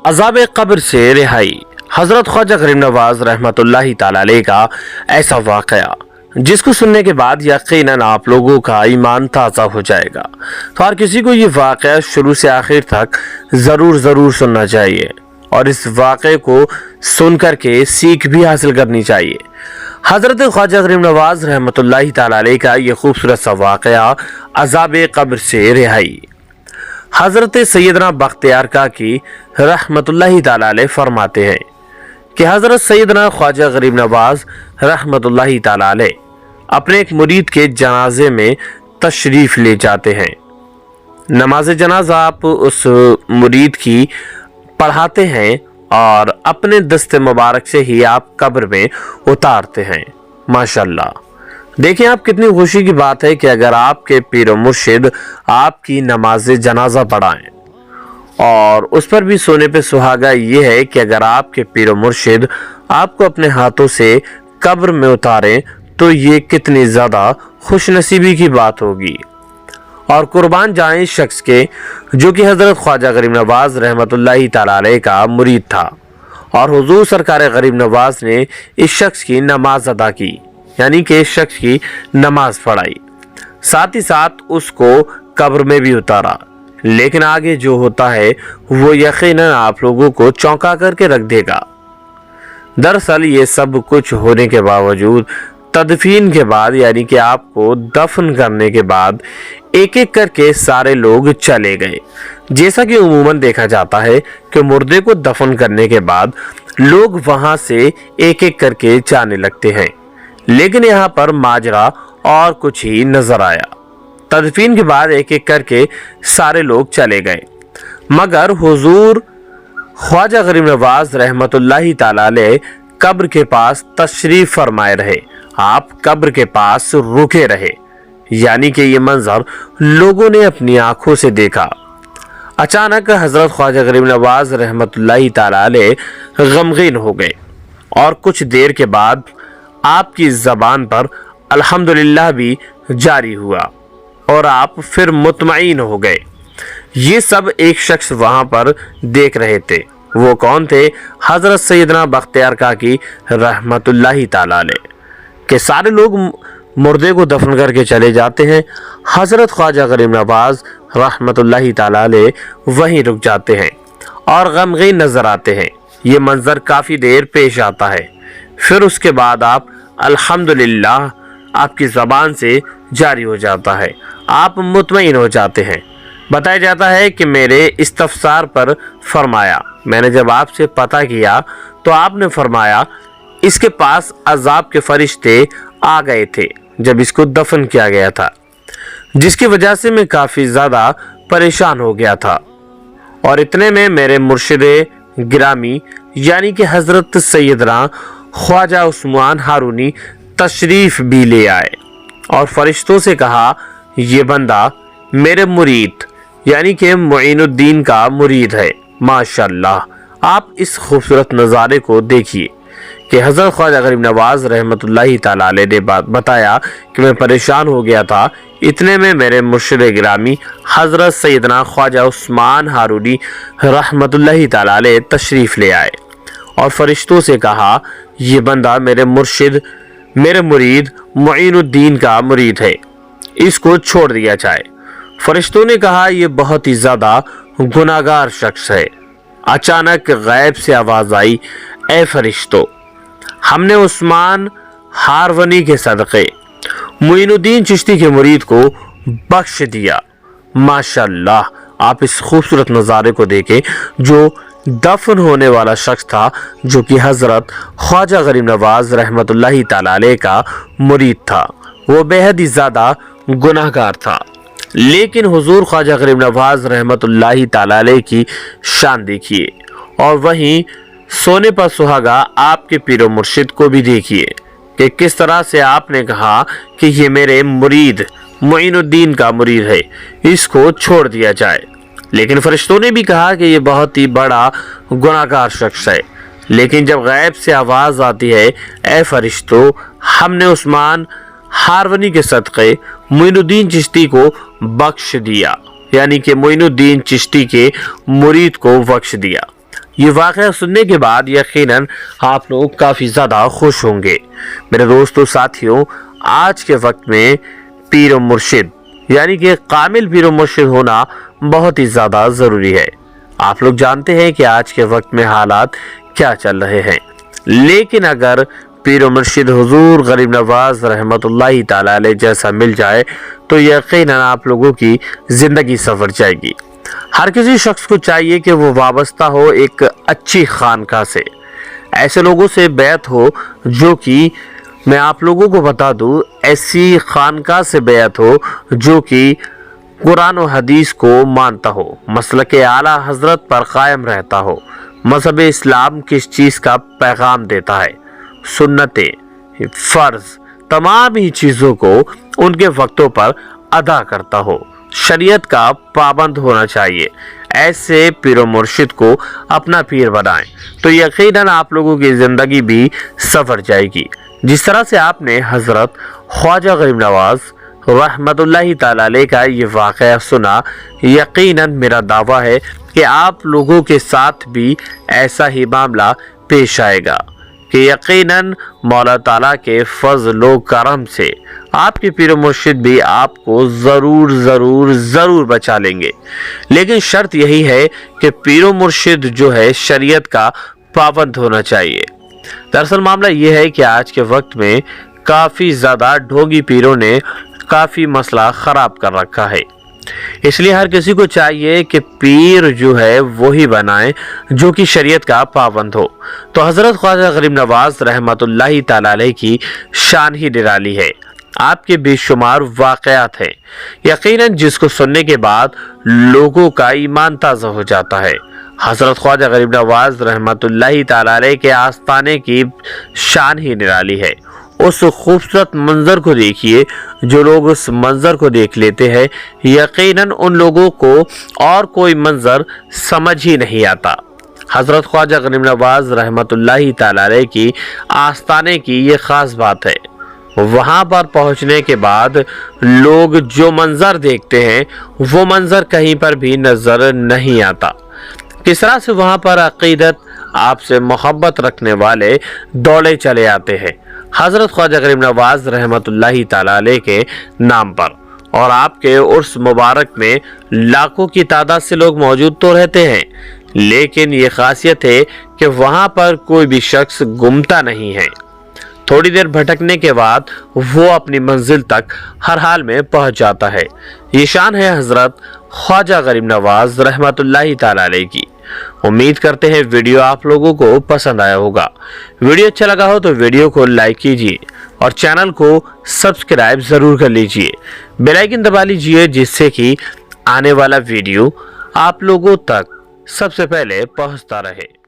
अज़ाब कब्र से रिहाई। हज़रत ख्वाजा गरीब नवाज रहमतुल्लाहि ताला अलैह का ऐसा वाक़या जिसको सुनने के बाद यकीनन आप लोगों का ईमान ताज़ा हो जाएगा। तो हर किसी को ये वाक़या शुरू से आखिर तक ज़रूर सुनना चाहिए और इस वाक़े को सुन कर के सीख भी हासिल करनी चाहिए। हज़रत ख्वाजा गरीब नवाज रहमतुल्लाहि ताला अलैह का ये खूबसूरत सा वाक़या अज़ाब कब्र से रिहाई। हज़रत सैयदना बख्तियार काकी रहमतुल्लाहि ताला अलैह फरमाते हैं कि हज़रत सैयदना ख्वाजा गरीब नवाज रहमतुल्लाहि ताला अलैह अपने एक मुरीद के जनाजे में तशरीफ़ ले जाते हैं। नमाज जनाजा आप उस मुरीद की पढ़ाते हैं और अपने दस्ते मुबारक से ही आप कब्र में उतारते हैं। माशाल्लाह, देखिए आप कितनी खुशी की बात है कि अगर आपके पीर व मुर्शिद आपकी नमाज जनाजा पढ़ाएं, और उस पर भी सोने पे सुहागा ये है कि अगर आपके पीर व मुर्शिद आपको अपने हाथों से कब्र में उतारें तो ये कितनी ज़्यादा खुशनसीबी की बात होगी। और कुर्बान जाए इस शख्स के जो कि हज़रत ख्वाजा गरीब नवाज रहमतुल्लाहि ताला अलैह का मुरीद था और हुजूर सरकार गरीब नवाज ने इस शख्स की नमाज अदा की, यानी कि इस शख्स की नमाज पढ़ाई, साथ ही साथ उसको कब्र में भी उतारा। लेकिन आगे जो होता है वो यकीनन आप लोगों को चौंका करके रख देगा। दरअसल ये सब कुछ होने के बावजूद तदफीन के बाद, यानी कि आपको दफन करने के बाद एक एक करके सारे लोग चले गए। जैसा कि उमूमन देखा जाता है कि मुर्दे को दफन करने के बाद लोग वहां से एक एक करके जाने लगते हैं, लेकिन यहाँ पर माजरा और कुछ ही नजर आया। तदफीन के बाद एक एक करके सारे लोग चले गए, मगर हुजूर ख्वाजा गरीब नवाज रहमतुल्लाहि ताला अलैह कब्र के पास तशरीफ फरमाए रहे। आप कब्र के पास रुके रहे, यानी कि ये मंजर लोगों ने अपनी आंखों से देखा। अचानक हजरत ख्वाजा गरीब नवाज रहमतुल्लाहि ताला अलैह गमगीन हो गए और कुछ देर के बाद आपकी ज़बान पर अल्हम्दुलिल्लाह भी जारी हुआ और आप फिर मुतमईन हो गए। ये सब एक शख्स वहां पर देख रहे थे। वो कौन थे? हजरत सैयदना बख्तियार काकी रहमतुल्लाहि ताला अलैह के सारे लोग मुर्दे को दफन करके चले जाते हैं। हजरत ख्वाजा गरीब नवाज रहमतुल्लाहि ताला अलैह वहीं रुक जाते हैं और गमगीन नजर आते हैं। ये मंजर काफ़ी देर पेश आता है। फिर उसके बाद आप अल्हम्दुलिल्लाह आपकी ज़बान से जारी हो जाता है, आप मुतमईन हो जाते हैं। बताया जाता है कि मेरे इस्तफसार पर फरमाया, मैंने जब आपसे पता किया तो आपने फरमाया इसके पास अजाब के फरिश्ते आ गए थे जब इसको दफन किया गया था, जिसकी वजह से मैं काफ़ी ज़्यादा परेशान हो गया था। और इतने में मेरे मुर्शिद गिरामी यानी कि हज़रत सैयदना ख्वाजा उस्मान हारूनी तशरीफ़ भी ले आए और फरिश्तों से कहा, ये बंदा मेरे मुरीद यानी कि मुइनुद्दीन का मुरीद है। माशाल्लाह, आप इस खूबसूरत नज़ारे को देखिए कि हज़रत ख्वाजा गरीब नवाज रहमतुल्लाहि ताला अलैह ने बताया कि मैं परेशान हो गया था। इतने में मेरे मुर्शिद गिरामी हज़रत सैयदना ख्वाजा उस्मान हारूनी रहमतुल्लाहि ताला अलैह तशरीफ़ ले आए और फरिश्तों से कहा, ये बंदा मेरे मुरीद मुइनुद्दीन का मुरीद है, इसको छोड़ दिया जाए। फरिश्तों ने कहा, यह बहुत ही ज़्यादा गुनाहगार शख्स है। अचानक गैब से आवाज़ आई, ए फरिश्तों, हमने उस्मान हारवनी के सदक़े मुइनुद्दीन चिश्ती के मुरीद को बख्श दिया। माशाल्लाह, आप इस खूबसूरत नज़ारे को देखें। जो दफन होने वाला शख्स था जो कि हज़रत ख्वाजा गरीब नवाज रहमतुल्लाहि ताला अलैह का मुरीद था, वो बेहद ही ज़्यादा गुनाहगार था, लेकिन हुजूर ख्वाजा गरीब नवाज रहमतुल्लाहि ताला अलैह की शान देखिए और वहीं सोने पर सुहागा आपके पीर मुर्शिद को भी देखिए कि किस तरह से आपने कहा कि ये मेरे मुरीद मुइनुद्दीन का मुरीद है, इसको छोड़ दिया जाए। लेकिन फरिश्तों ने भी कहा कि ये बहुत ही बड़ा गुनाहगार शख्स है। लेकिन जब गैब से आवाज़ आती है, ए फरिश्तों, हमने उस्मान हारवनी के सदक़े मुइनुद्दीन चिश्ती को बख्श दिया, यानी कि मुइनुद्दीन चिश्ती के मुरीद को बख्श दिया। یہ واقعہ سننے کے بعد یقیناً آپ لوگ کافی زیادہ خوش ہوں گے۔ میرے دوستو ساتھیوں، آج کے وقت میں پیر و مرشد یعنی کہ کامل پیر و مرشد ہونا بہت ہی زیادہ ضروری ہے۔ آپ لوگ جانتے ہیں کہ آج کے وقت میں حالات کیا چل رہے ہیں، لیکن اگر پیر و مرشد حضور غریب نواز رحمت اللہ تعالی علیہ جیسا مل جائے تو یقیناً آپ لوگوں کی زندگی سنور جائے گی۔ ہر کسی شخص کو چاہیے کہ وہ وابستہ ہو ایک اچھی خانقاہ سے، ایسے لوگوں سے بیعت ہو جو کہ میں آپ لوگوں کو بتا دوں ایسی خانقاہ سے بیعت ہو جو کہ قرآن و حدیث کو مانتا ہو، مسلک اعلیٰ حضرت پر قائم رہتا ہو، مذہب اسلام کس چیز کا پیغام دیتا ہے، سنتیں، فرض، تمام ہی چیزوں کو ان کے وقتوں پر ادا کرتا ہو، شریعت کا پابند ہونا چاہیے۔ ایسے پیر و مرشد کو اپنا پیر بنائیں تو یقیناً آپ لوگوں کی زندگی بھی سنور جائے گی۔ جس طرح سے آپ نے حضرت خواجہ غریب نواز رحمت اللہ تعالی علیہ کا یہ واقعہ سنا، یقیناً میرا دعویٰ ہے کہ آپ لوگوں کے ساتھ بھی ایسا ہی معاملہ پیش آئے گا کہ یقیناً مولا تعالیٰ کے فضل و کرم سے آپ کے پیر و مرشد بھی آپ کو ضرور ضرور ضرور بچا لیں گے، لیکن شرط یہی ہے کہ پیر و مرشد جو ہے شریعت کا پابند ہونا چاہیے۔ دراصل معاملہ یہ ہے کہ آج کے وقت میں کافی زیادہ ڈھونگی پیروں نے کافی مسئلہ خراب کر رکھا ہے، اس لیے ہر کسی کو چاہیے کہ پیر جو ہے وہی بنائے جو کہ شریعت کا پابند ہو۔ تو حضرت خواجہ غریب نواز رحمت اللہ تعالی علیہ کی شان ہی نرالی ہے، آپ کے بے شمار واقعات ہیں، یقیناً جس کو سننے کے بعد لوگوں کا ایمان تازہ ہو جاتا ہے۔ حضرت خواجہ غریب نواز رحمت اللہ تعالی علیہ کے آستانے کی شان ہی نرالی ہے۔ اس خوبصورت منظر کو دیکھیے، جو لوگ اس منظر کو دیکھ لیتے ہیں یقیناً ان لوگوں کو اور کوئی منظر سمجھ ہی نہیں آتا۔ حضرت خواجہ غریب نواز رحمت اللہ تعالی علیہ کی آستانے کی یہ خاص بات ہے، وہاں پر پہنچنے کے بعد لوگ جو منظر دیکھتے ہیں وہ منظر کہیں پر بھی نظر نہیں آتا۔ کس طرح سے وہاں پر عقیدت، آپ سے محبت رکھنے والے دوڑے چلے آتے ہیں حضرت خواجہ غریب نواز رحمت اللہ تعالی علیہ کے نام پر، اور آپ کے عرس مبارک میں لاکھوں کی تعداد سے لوگ موجود تو رہتے ہیں، لیکن یہ خاصیت ہے کہ وہاں پر کوئی بھی شخص گمتا نہیں ہے۔ تھوڑی دیر بھٹکنے کے بعد وہ اپنی منزل تک ہر حال میں پہنچ جاتا ہے۔ یہ شان ہے حضرت خواجہ غریب نواز رحمت اللہ تعالی علیہ کی۔ امید کرتے ہیں ویڈیو آپ لوگوں کو پسند آیا ہوگا۔ ویڈیو اچھا لگا ہو تو ویڈیو کو لائک کیجیے اور چینل کو سبسکرائب ضرور کر لیجیے، بیل آئیکن دبا لیجیے جس سے کہ آنے والا ویڈیو آپ لوگوں تک سب سے پہلے پہنچتا رہے۔